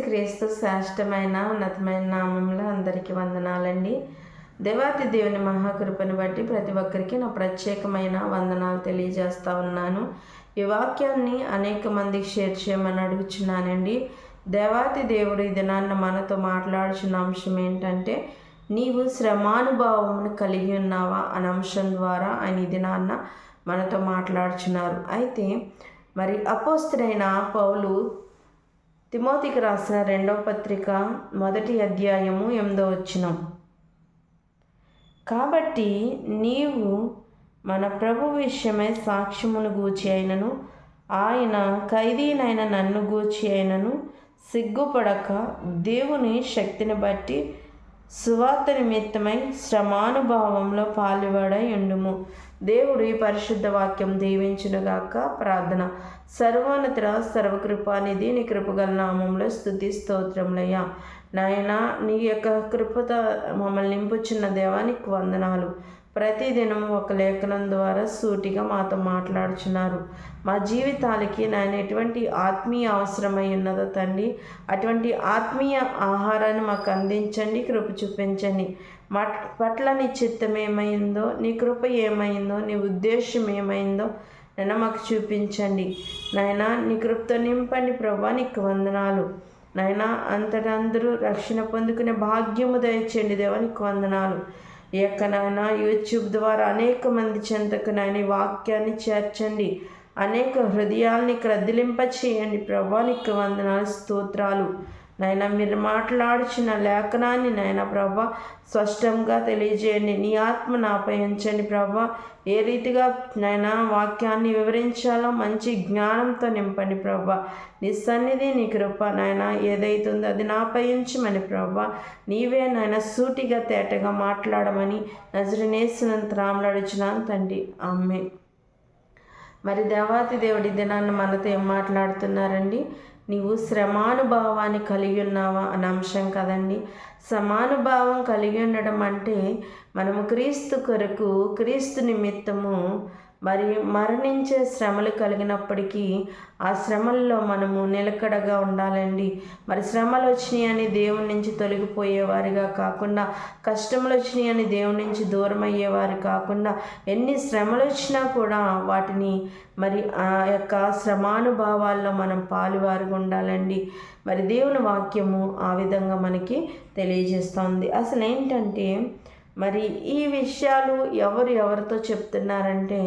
క్రీస్తు శ్రేష్టమైన ఉన్నతమైన నామంలో అందరికీ వందనాలండి. దేవాతి దేవుని మహాకృపను బట్టి ప్రతి ఒక్కరికి నా ప్రత్యేకమైన వందనాలు తెలియజేస్తా ఉన్నాను. ఈ వాక్యాన్ని అనేక మందికి షేర్ చేయమని అడుగుచున్నానండి. దేవాతి దేవుడు ఈ దినాన్న మనతో మాట్లాడుచున్న అంశం ఏంటంటే, నీవు శ్రమానుభావమును కలిగి ఉన్నావా అనే అంశం ద్వారా ఆయన ఈ దినాన్న మనతో మాట్లాడుచున్నారు. అయితే మరి అపోస్తలుడైన పౌలు తిమోతికి రాసిన 2వ పత్రిక 1వ అధ్యాయము 8వ వచనం. కాబట్టి నీవు మన ప్రభు విషయమై సాక్ష్యమును గూర్చి అయినను ఆయన ఖైదీనైన నన్ను గూర్చి అయినను సిగ్గుపడక దేవుని శక్తిని బట్టి సువార్త నిమిత్తమై శ్రమానుభావంలో పాలువాడై ఉండుము. దేవుడు ఈ పరిశుద్ధ వాక్యం దీవించునుగాక. ప్రార్థన. సర్వోన్నత సర్వకృపానిధి నీ కృపగల నామంలో స్తుతి స్తోత్రములయ్యా. నాయన నీ యొక్క కృపతో మమ్మల్ని నింపుచున్న దేవానికి వందనాలు. ప్రతిదినం ఒక లేఖనం ద్వారా సూటిగా మాతో మాట్లాడుచున్నారు. మా జీవితాలకి నాయన ఎటువంటి ఆత్మీయ అవసరమై ఉన్నదో తండ్రి, అటువంటి ఆత్మీయ ఆహారాన్ని మాకు అందించండి, కృప చూపించండి. మా పట్ల నీ చిత్తం ఏమైందో, నీ కృప ఏమైందో, నీ ఉద్దేశం ఏమైందో నన్ను మాకు చూపించండి. నాయన నీ కృపతో నింపండి ప్రభా, నీకు వందనాలు. నాయన అందరూ రక్షణ పొందుకునే భాగ్యము దయచేయండి దేవా, నీకు వందనాలు. ఈ యొక్క నాయన యూట్యూబ్ ద్వారా అనేక మంది చెంతకు నాయన వాక్యాన్ని చేర్చండి, అనేక హృదయాల్ని క్రద్దిలింప చేయండి ప్రభా, నీకు వందనాలు స్తోత్రాలు. నాయన మీరు మాట్లాడుచున్న లేఖనాన్ని నాయన ప్రభా స్పష్టంగా తెలియజేయండి. నీ ఆత్మ నాపై ఉంచండి ప్రభా. ఏ రీతిగా నాయన వాక్యాన్ని వివరించాలో మంచి జ్ఞానంతో నింపండి ప్రభా. నీ సన్నిధి నీ కృప నాయన ఏదైతుందో అది నాపై ఉంచమని ప్రభా. నీవే నాయన సూటిగా తేటగా మాట్లాడమని నజరేయునేసునంత నామములో అడుగుచున్నాను తండ్రి, ఆమేన్. మరి దేవాతి దేవుడి దినాన్ని మనతో ఏం మాట్లాడుతున్నారండి? నీవు శ్రమానుభావాన్ని కలిగి ఉన్నావా అనే అంశం కదండి. సమానుభావం కలిగి ఉండడం అంటే మనము క్రీస్తు కొరకు, క్రీస్తు నిమిత్తము మరి మరణించే శ్రమలు కలిగినప్పటికీ ఆ శ్రమల్లో మనము నిలకడగా ఉండాలండి. మరి శ్రమలు వచ్చినాయని దేవుని నుంచి తొలగిపోయేవారిగా కాకుండా, కష్టములు వచ్చినాయని దేవుని నుంచి దూరం అయ్యేవారు కాకుండా, ఎన్ని శ్రమలు వచ్చినా కూడా వాటిని మరి ఆ యొక్క శ్రమానుభావాల్లో మనం పాలువారుగా ఉండాలండి. మరి దేవుని వాక్యము ఆ విధంగా మనకి తెలియజేస్తుంది. అసలు ఏంటంటే మరి ఈ విషయాలు ఎవరితో చెప్తున్నారంటే,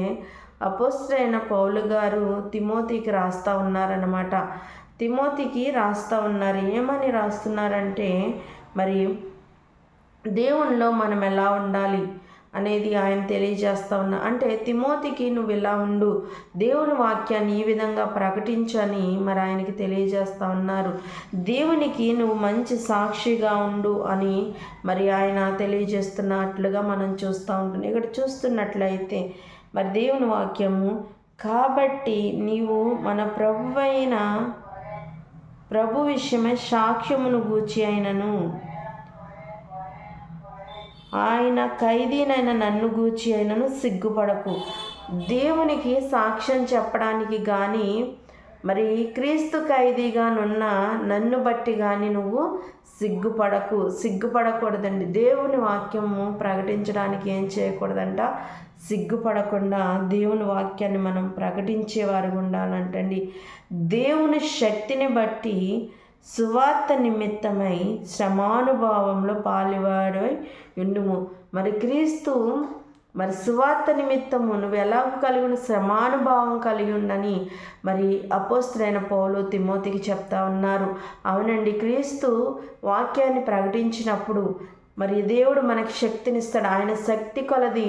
అపోస్తలుడైన పౌలు గారు తిమోతికి రాస్తూ ఉన్నారన్నమాట. తిమోతికి రాస్తూ ఉన్నారు. ఏమని రాస్తున్నారంటే, మరి దేవునిలో మనం ఎలా ఉండాలి అనేది ఆయన తెలియజేస్తూ ఉన్నా. అంటే తిమోతికి నువ్వు ఇలా ఉండు, దేవుని వాక్యాన్ని ఈ విధంగా ప్రకటించని మరి ఆయనకి తెలియజేస్తూ ఉన్నారు. దేవునికి నువ్వు మంచి సాక్షిగా ఉండు అని మరి ఆయన తెలియజేస్తున్నట్లుగా మనం చూస్తూ ఉంటుంది. ఇక్కడ చూస్తున్నట్లయితే మరి దేవుని వాక్యము, కాబట్టి నీవు మన ప్రభు విషయమై సాక్ష్యమును గూర్చి అయినను ఆయన ఖైదీనైన నన్ను గూర్చి అయినను సిగ్గుపడకు. దేవునికి సాక్ష్యం చెప్పడానికి కానీ, మరి క్రీస్తు ఖైదీగానున్న నన్ను బట్టి కానీ నువ్వు సిగ్గుపడకూడదండి. దేవుని వాక్యము ప్రకటించడానికి ఏం చేయకూడదంట? సిగ్గుపడకుండా దేవుని వాక్యాన్ని మనం ప్రకటించేవారు ఉండాలంటండి. దేవుని శక్తిని బట్టి సువార్త నిమిత్తమై శ్రమానుభావంలో పాలువాడై ఉండుము. మరి క్రీస్తు మరి సువార్త నిమిత్తము నువ్వు ఎలా కలిగిన శ్రమానుభావం కలిగి ఉండని మరి అపోస్తలుడైన పౌలు తిమోతికి చెప్తా ఉన్నారు. అవునండి, క్రీస్తు వాక్యాన్ని ప్రకటించినప్పుడు మరి దేవుడు మనకి శక్తినిస్తాడు. ఆయన శక్తి కొలది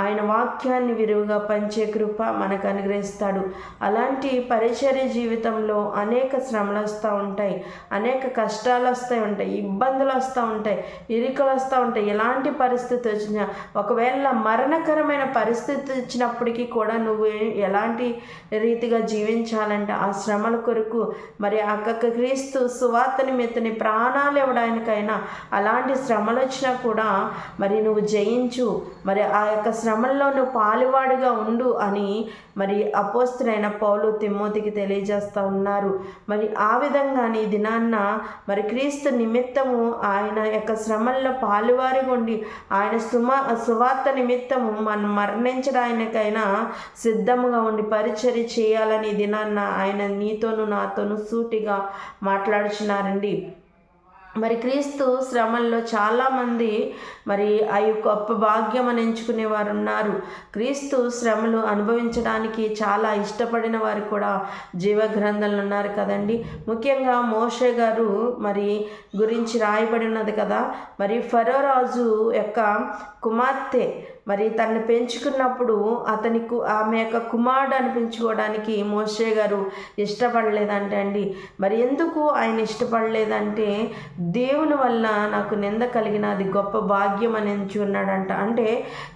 ఆయన వాక్యాన్ని విరివిగా పంచే కృప మనకు అనుగ్రహిస్తాడు. అలాంటి పరిచర్య జీవితంలో అనేక శ్రమలు వస్తూ ఉంటాయి, అనేక కష్టాలు వస్తూ ఉంటాయి, ఇబ్బందులు వస్తూ ఉంటాయి, ఇరుకలు వస్తూ ఉంటాయి. ఎలాంటి పరిస్థితి వచ్చినా, ఒకవేళ మరణకరమైన పరిస్థితి వచ్చినప్పటికీ కూడా నువ్వు ఎలాంటి రీతిగా జీవించాలంటే ఆ శ్రమల కొరకు మరి క్రీస్తు సువార్త నిమిత్తని ప్రాణాలు ఇవ్వడానికైనా అలాంటి శ్రమలు వచ్చినా కూడా మరి నువ్వు జయించు, మరి ఆ యొక్క శ్రమల్లో నువ్వు పాలువాడిగా ఉండు అని మరి అపోస్తులైన పౌలు తిమోతికి తెలియజేస్తూ ఉన్నారు. మరి ఆ విధంగానే ఈ దినాన్న మరి క్రీస్తు నిమిత్తము ఆయన యొక్క శ్రమల్లో పాలువారిగా ఉండి ఆయన సువార్త నిమిత్తము మనం మరణించడానికైనా సిద్ధముగా ఉండి పరిచర్య చేయాలని దినాన్న ఆయన నీతోనూ నాతోనూ సూటిగా మాట్లాడుచున్నారండి. మరి క్రీస్తు శ్రమల్లో చాలామంది మరి ఆ గొప్ప భాగ్యం అని ఎంచుకునే వారు ఉన్నారు. క్రీస్తు శ్రమలు అనుభవించడానికి చాలా ఇష్టపడిన వారు కూడా జీవ గ్రంథంలో ఉన్నారు కదండి. ముఖ్యంగా మోషే గారు మరి గురించి రాయబడి ఉన్నది కదా. మరి ఫరో రాజు యొక్క కుమార్తె మరి తనని పెంచుకున్నప్పుడు ఆమె యొక్క కుమారుడు అనిపించుకోవడానికి మోషే గారు ఇష్టపడలేదంటే అండి. మరి ఎందుకు ఆయన ఇష్టపడలేదంటే దేవుని వల్ల నాకు నింద కలిగిన అది గొప్ప భాగ్యం అని ఎంచుకున్నాడంట. అంటే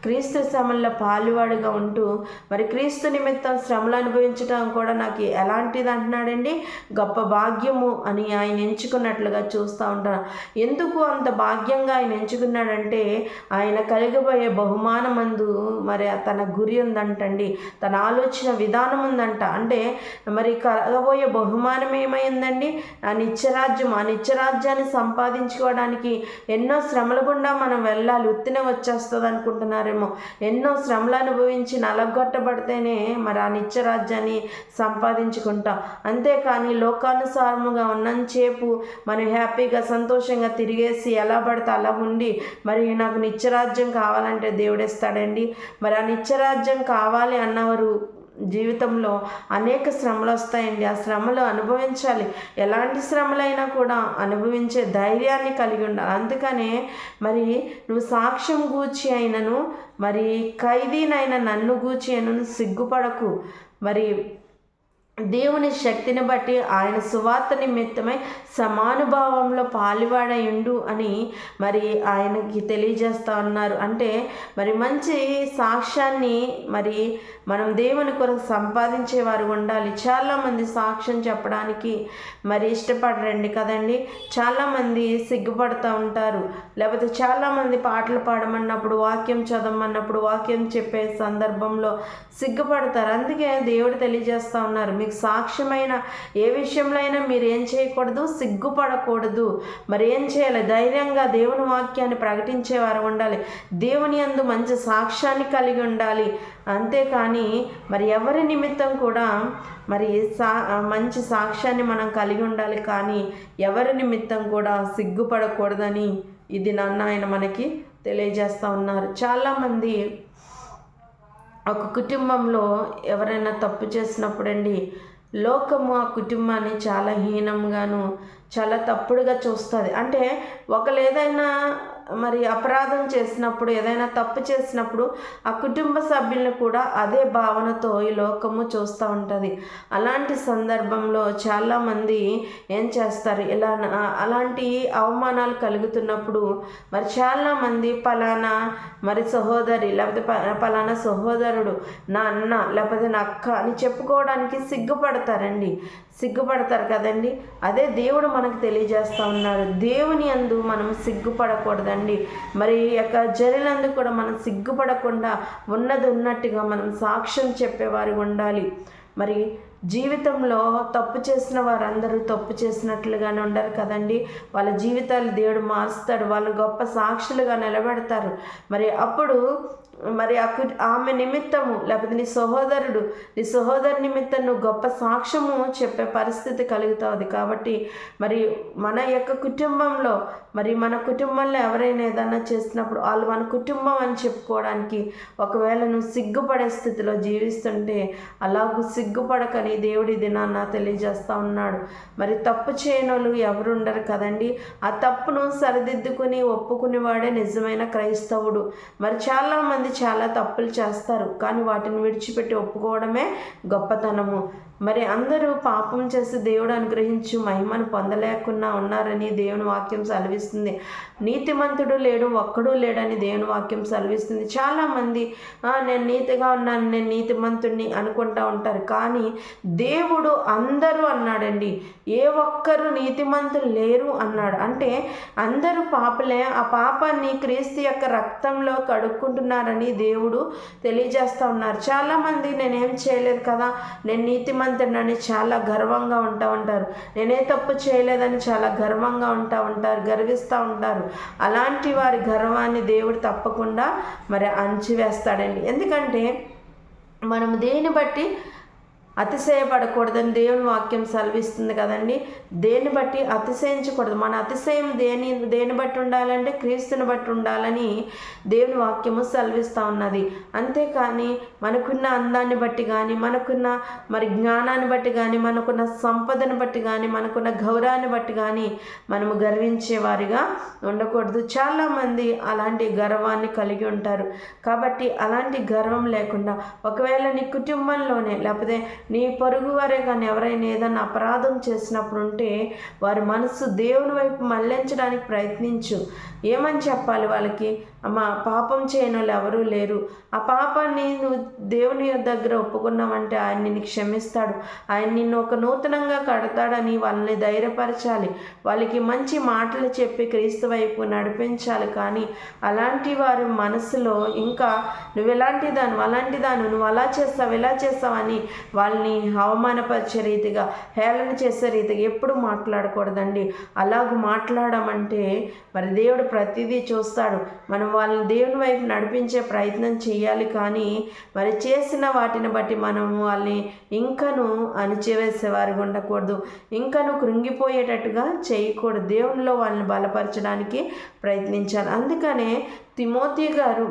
క్రీస్తు శ్రమల్లో పాలువాడిగా ఉంటూ మరి క్రీస్తు నిమిత్తం శ్రమలు అనుభవించడం కూడా నాకు ఎలాంటిది అంటున్నాడండి, గొప్ప భాగ్యము అని ఆయన ఎంచుకున్నట్లుగా చూస్తూ ఉంటాను. ఎందుకు అంత భాగ్యంగా ఆయన ఎంచుకున్నాడంటే ఆయన కలిగబోయే బహుమానమందు మరి తన గురి ఉందంటండి, తన ఆలోచన విధానం ఉందంట. అంటే మరి కలగబోయే బహుమానం ఏమైందండి, ఆ నిత్యరాజ్యాన్ని సంపాదించుకోవడానికి ఎన్నో శ్రమల గుండా మనం వెళ్ళాలి. ఉత్తినే వచ్చేస్తుంది అనుకుంటున్నారేమో. ఎన్నో శ్రమలు అనుభవించి నలగొట్టబడితేనే మరి ఆ నిత్యరాజ్యాన్ని సంపాదించుకుంటాం. అంతేకాని లోకానుసారముగా ఉన్నంతసేపు మనం హ్యాపీగా సంతోషంగా తిరిగేసి ఎలా పడితే అలా ఉండి మరి నాకు నిత్యరాజ్యం కావాలంటే దేవుడిస్తాడండి. మరి ఆ నిత్యరాజ్యం కావాలి అన్నవారు జీవితంలో అనేక శ్రమలు వస్తాయండి. ఆ శ్రమలు అనుభవించాలి. ఎలాంటి శ్రమలైనా కూడా అనుభవించే ధైర్యాన్ని కలిగి ఉండాలి. అందుకనే మరి నువ్వు సాక్ష్యం గూర్చి అయినను మరి ఖైదీనైనా నన్ను గూర్చి అయినను సిగ్గుపడకు. మరి దేవుని శక్తిని బట్టి ఆయన సువార్త నిమిత్తమై సమానుభావంలో పాలువాడయుండు అని మరి ఆయనకి తెలియజేస్తూ ఉన్నారు. అంటే మరి మంచి సాక్ష్యాన్ని మరి మనం దేవుని కొరకు సంపాదించేవారు ఉండాలి. చాలామంది సాక్ష్యం చెప్పడానికి మరి ఇష్టపడరండి కదండి. చాలామంది సిగ్గుపడుతూ ఉంటారు. లేకపోతే చాలామంది పాటలు పాడమన్నప్పుడు, వాక్యం చదవమన్నప్పుడు, వాక్యం చెప్పే సందర్భంలో సిగ్గుపడతారు. అందుకే దేవుడు తెలియజేస్తూ ఉన్నారు, మీకు సాక్ష్యమైన ఏ విషయంలో అయినా మీరు ఏం చేయకూడదు, సిగ్గుపడకూడదు. మరి ఏం చేయాలి, ధైర్యంగా దేవుని వాక్యాన్ని ప్రకటించేవారు ఉండాలి. దేవుని యందు మంచి సాక్ష్యాన్ని కలిగి ఉండాలి. అంతేకాని మరి ఎవరి నిమిత్తం కూడా మరి మంచి సాక్ష్యాన్ని మనం కలిగి ఉండాలి, కానీ ఎవరి నిమిత్తం కూడా సిగ్గుపడకూడదని ఇది ఆయన మనకి తెలియజేస్తూ ఉన్నారు. చాలామంది ఒక కుటుంబంలో ఎవరైనా తప్పు చేసినప్పుడండి లోకము ఆ కుటుంబాన్ని చాలా హీనంగాను చాలా తప్పుడుగా చూస్తుంది. అంటే ఒకరు ఏదైనా మరి అపరాధం చేసినప్పుడు, ఏదైనా తప్పు చేసినప్పుడు ఆ కుటుంబ సభ్యులను కూడా అదే భావనతో ఈ లోకము చూస్తూ ఉంటుంది. అలాంటి సందర్భంలో చాలామంది ఏం చేస్తారు, అలాంటి అవమానాలు కలుగుతున్నప్పుడు మరి చాలామంది పలానా మరి సహోదరి లేకపోతే పలానా సహోదరుడు నా అన్న లేకపోతే నా అక్క అని చెప్పుకోవడానికి సిగ్గుపడతారండి. సిగ్గుపడతారు కదండి. అదే దేవుడు మనకు తెలియజేస్తూ ఉన్నారు, దేవుని యందు మనం సిగ్గుపడకూడదండి. మరి యొక్క జరిగినందుకు కూడా మనం సిగ్గుపడకుండా ఉన్నది ఉన్నట్టుగా మనం సాక్ష్యం చెప్పేవారు ఉండాలి. మరి జీవితంలో తప్పు చేసిన వారందరూ తప్పు చేసినట్లుగానే ఉండరు కదండి. వాళ్ళ జీవితాలు దేవుడు మారుస్తాడు, వాళ్ళు గొప్ప సాక్షులుగా నిలబెడతారు. మరి అప్పుడు మరి ఆమె నిమిత్తము లేకపోతే నీ సహోదరు నిమిత్తం నువ్వు గొప్ప సాక్ష్యము చెప్పే పరిస్థితి కలుగుతుంది. కాబట్టి మరి మన యొక్క కుటుంబంలో మరి మన కుటుంబంలో ఎవరైనా ఏదైనా చేసినప్పుడు వాళ్ళు మన కుటుంబం అని చెప్పుకోవడానికి ఒకవేళ నువ్వు సిగ్గుపడే స్థితిలో జీవిస్తుంటే అలాగూ సిగ్గుపడకని దేవుడి దినాన్న తెలియజేస్తూ ఉన్నాడు. మరి తప్పు చేయనోళ్ళు ఎవరు ఉండరు కదండి. ఆ తప్పును సరిదిద్దుకుని ఒప్పుకునేవాడే నిజమైన క్రైస్తవుడు. మరి చాలామంది చాలా తప్పులు చేస్తారు, కానీ వాటిని విడిచిపెట్టి ఒప్పుకోవడమే గొప్పతనము. మరి అందరూ పాపం చేసి దేవుడు అనుగ్రహించు మహిమను పొందలేకుండా ఉన్నారని దేవుని వాక్యం సెలవిస్తుంది. నీతిమంతుడు లేడు, ఒక్కడూ లేడని దేవుని వాక్యం సెలవిస్తుంది. చాలామంది నేను నీతిగా ఉన్నాను, నేను నీతిమంతుడిని అనుకుంటూ ఉంటారు. కానీ దేవుడు అందరూ అన్నాడండి, ఏ ఒక్కరు నీతిమంతులు లేరు అన్నాడు. అంటే అందరూ పాపలే. ఆ పాపాన్ని క్రీస్తు యొక్క రక్తంలో కడుక్కుంటున్నారని దేవుడు తెలియజేస్తూ ఉన్నారు. చాలామంది నేనేం చేయలేదు కదా, నేను నీతిమంతుడినని చాలా గర్వంగా ఉంటారు. నేనే తప్పు చేయలేదని చాలా గర్వంగా ఉంటారు, గర్విస్తూ ఉంటారు. అలాంటి వారి గర్వాన్ని దేవుడు తప్పకుండా మరి అణచివేస్తాడండి. ఎందుకంటే మనం దేని బట్టి అతిశయపడకూడదని దేవుని వాక్యం సెలవిస్తుంది కదండి. దేన్ని బట్టి అతిశయించకూడదు. మన అతిశయం దేని బట్టి ఉండాలంటే క్రీస్తుని బట్టి ఉండాలని దేవుని వాక్యము సెలవిస్తూ ఉన్నది. అంతేకాని మనకున్న అందాన్ని బట్టి కానీ, మనకున్న మరి జ్ఞానాన్ని బట్టి కానీ, మనకున్న సంపదను బట్టి కానీ, మనకున్న గౌరవాన్ని బట్టి కానీ మనము గర్వించేవారిగా ఉండకూడదు. చాలామంది అలాంటి గర్వాన్ని కలిగి ఉంటారు. కాబట్టి అలాంటి గర్వం లేకుండా, ఒకవేళ నీ కుటుంబంలోనే లేకపోతే నీ పొరుగు వారే కానీ ఎవరైనా ఏదైనా అపరాధం చేసినప్పుడు ఉంటే వారి మనసు దేవుని వైపు మళ్లించడానికి ప్రయత్నించు. ఏమని చెప్పాలి వాళ్ళకి? అమ్మ, పాపం చేయని వాళ్ళు ఎవరూ లేరు. ఆ పాపాన్ని నువ్వు దేవుని దగ్గర ఒప్పుకున్నావంటే ఆయన నిన్ను క్షమిస్తాడు. ఆయన నిన్ను ఒక నూతనంగా కడతాడని వాళ్ళని ధైర్యపరచాలి. వాళ్ళకి మంచి మాటలు చెప్పి క్రీస్తు వైపు నడిపించాలి. కానీ అలాంటి వారి మనసులో ఇంకా నువ్వు ఎలాంటి దాను, అలాంటి దాను, నువ్వు అలా చేస్తావు, ఇలా చేస్తావు అని వాళ్ళని అవమానపరిచే రీతిగా, హేళన చేసే రీతిగా ఎప్పుడు మాట్లాడకూడదండి. అలాగ మాట్లాడమంటే మరి దేవుడు ప్రతిదీ చూస్తాడు. మనం వాళ్ళని దేవుని వైపు నడిపించే ప్రయత్నం చేయాలి. కానీ మరి చేసిన వాటిని బట్టి మనం వాళ్ళని ఇంకను అణిచివేసేవారిగా ఉండకూడదు, ఇంకను కృంగిపోయేటట్టుగా చేయకూడదు. దేవునిలో వాళ్ళని బలపరచడానికి ప్రయత్నించాలి. అందుకనే తిమోతి గారు,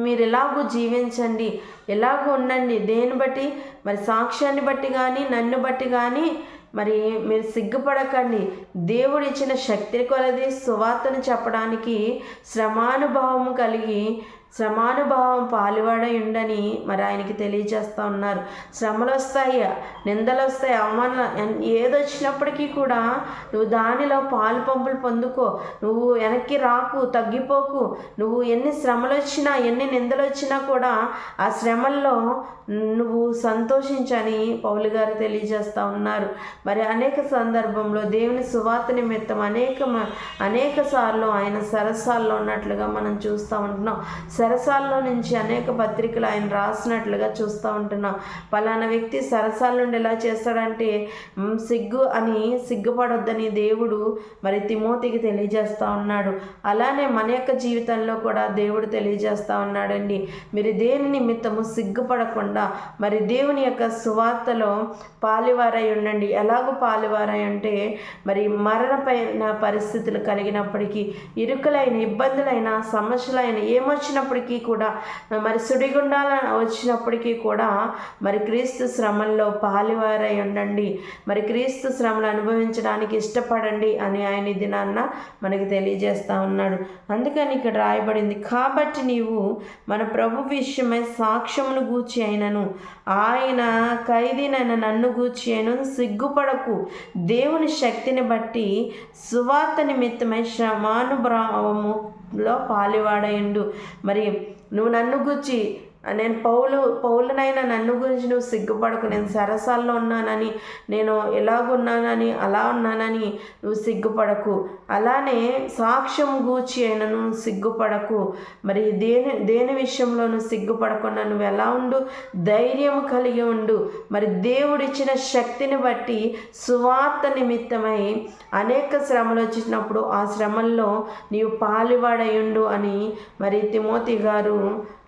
మీరు ఎలాగూ జీవించండి, ఎలాగూ ఉండండి, దేని బట్టి మరి సాక్ష్యాన్ని బట్టి కానీ నన్ను బట్టి కానీ మరి మీరు సిగ్గుపడకండి. దేవుడు ఇచ్చిన శక్తి కొలది సువార్తను చెప్పడానికి శ్రమానుభావం పాలువాడై ఉండని మరి ఆయనకి తెలియజేస్తూ ఉన్నారు. శ్రమలు వస్తాయి, నిందలు వస్తాయి, అవమానాలు ఏదొచ్చినప్పటికీ కూడా నువ్వు దానిలో పాలు పంపులు పొందుకో. నువ్వు వెనక్కి రాకు, తగ్గిపోకు. నువ్వు ఎన్ని శ్రమలు వచ్చినా, ఎన్ని నిందలు వచ్చినా కూడా ఆ శ్రమల్లో నువ్వు సంతోషించని పౌలు గారు తెలియజేస్తూ ఉన్నారు. మరి అనేక సందర్భంలో దేవుని సువార్త నిమిత్తం అనేక సార్లు ఆయన సరసాల్లో ఉన్నట్లుగా మనం చూస్తూ ఉంటున్నాం. సరసాల్లో నుంచి అనేక పత్రికలు ఆయన రాసినట్లుగా చూస్తూ ఉంటున్నాం. పలానా వ్యక్తి సరసాల నుండి ఎలా చేస్తాడంటే సిగ్గుపడొద్దని దేవుడు మరి తిమోతికి తెలియజేస్తూ ఉన్నాడు. అలానే మన యొక్క జీవితంలో కూడా దేవుడు తెలియజేస్తూ ఉన్నాడండి. మీరు దేని నిమిత్తము సిగ్గుపడకుండా మరి దేవుని యొక్క సువార్తలో పాలువారై ఉండండి. ఎలాగో పాలువారై అంటే మరి మరణపైన పరిస్థితులు కలిగినప్పటికీ, ఇరుకులైన ఇబ్బందులైన సమస్యలైన ఏమొచ్చినప్పటికీ కూడా, మరి సుడిగుండాల వచ్చినప్పటికీ కూడా మరి క్రీస్తు శ్రమల్లో పాలువారై ఉండండి. మరి క్రీస్తు శ్రమలు అనుభవించడానికి ఇష్టపడండి అని ఆయన ఈ దినాన్న మనకి తెలియజేస్తూ ఉన్నాడు. అందుకని ఇక్కడ రాయబడింది, కాబట్టి నీవు మన ప్రభు విషయమై సాక్ష్యమును గూర్చి అయినను ఆయన ఖైదీనైన నన్ను గూర్చి అయినను సిగ్గుపడకు. దేవుని శక్తిని బట్టి సువార్త నిమిత్తమై శ్రమానుభవములో పాలువాడయుండు. మరి నువ్వు నన్ను గూర్చి, నేను పౌలునైనా నన్ను గురించి నువ్వు సిగ్గుపడకు. నేను సరసాల్లో ఉన్నానని, నేను ఎలాగున్నానని, అలా ఉన్నానని నువ్వు సిగ్గుపడకు. అలానే సాక్ష్యం గూర్చి అయినా నువ్వు సిగ్గుపడకు. మరి దేని విషయంలో నువ్వు సిగ్గుపడకుండా నువ్వు ఎలా ఉండు? ధైర్యం కలిగి ఉండు. మరి దేవుడిచ్చిన శక్తిని బట్టి సువార్త నిమిత్తమై అనేక శ్రమలు వచ్చినప్పుడు ఆ శ్రమల్లో నీవు పాలువాడయుండు అని మరి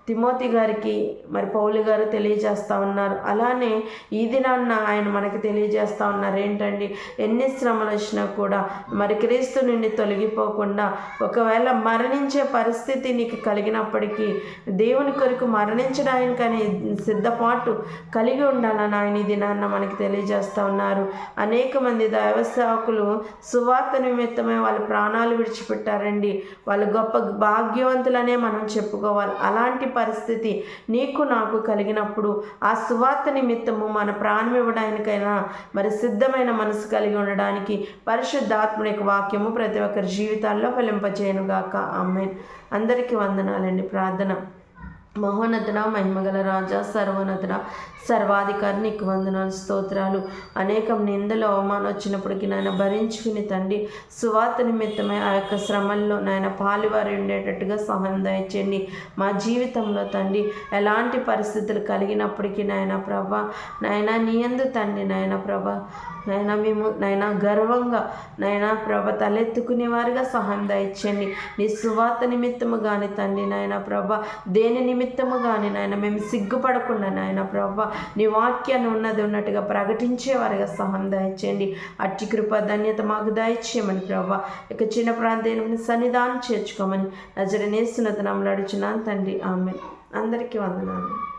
తిమోతి గారికి మరి పౌలు గారు తెలియజేస్తూ ఉన్నారు. అలానే ఈ దినాన్న ఆయన మనకి తెలియజేస్తూ ఉన్నారు ఏంటండి, ఎన్ని శ్రమలు వచ్చినా కూడా మరి క్రీస్తు నుండి తొలగిపోకుండా, ఒకవేళ మరణించే పరిస్థితి నీకు కలిగినప్పటికీ దేవుని కొరకు మరణించడానికని సిద్ధపాటు కలిగి ఉండాలని ఆయన ఈ దినాన్న మనకి తెలియజేస్తూ ఉన్నారు. అనేక మంది దైవ సేవకులు సువార్త నిమిత్తమే వాళ్ళ ప్రాణాలు విడిచిపెట్టారండి. వాళ్ళు గొప్ప భాగ్యవంతులనే మనం చెప్పుకోవాలి. అలాంటి పరిస్థితి నీకు నాకు కలిగినప్పుడు ఆ సువార్త నిమిత్తము మన ప్రాణం ఇవ్వడానికైనా మరి సిద్ధమైన మనసు కలిగి ఉండడానికి పరిశుద్ధాత్ముని యొక్క వాక్యము ప్రతి ఒక్కరి జీవితాల్లో ఫలింపచేయనుగాక. ఆమేన్. అందరికీ వందనాలండి. ప్రార్థన. మహోన్నతుడ, మహిమగల రాజా, సర్వోన్నతుడ, సర్వాధికారి నీకు వందనాలు, స్తోత్రాలు. అనేకం నిందలు అవమానం వచ్చినప్పటికీ నాయన భరించుకుని తండ్రి సువార్త నిమిత్తమై ఆ యొక్క శ్రమల్లో నాయన పాలువారి ఉండేటట్టుగా సహాయం దయచేయండి. మా జీవితంలో తండ్రి ఎలాంటి పరిస్థితులు కలిగినప్పటికీ నాయన ప్రభా నాయన నీ యందు తండ్రి నాయన ప్రభా నాయన మేము నాయన గర్వంగా నాయన ప్రభ తలెత్తుకునే వారిగా సహాయం దయచేయండి. నీ సువార్త నిమిత్తము కానీ తండ్రి నాయన ప్రభ దేని నిమిత్తము కానీ నాయన మేము సిగ్గుపడకుండా నాయన ప్రభ నీ వాక్యాన్ని ఉన్నట్టుగా ప్రకటించేవారిగా సహాయం దయచేయండి. అట్టి కృప ధన్యత మాకు దయచేయమని ప్రభా ఇక చిన్న ప్రాంతాన్ని సన్నిధానం చేర్చుకోమని నజరేయునేసు నామములో అడుగుచున్నాను తండ్రి. ఆమేన్. అందరికీ వందనాలు.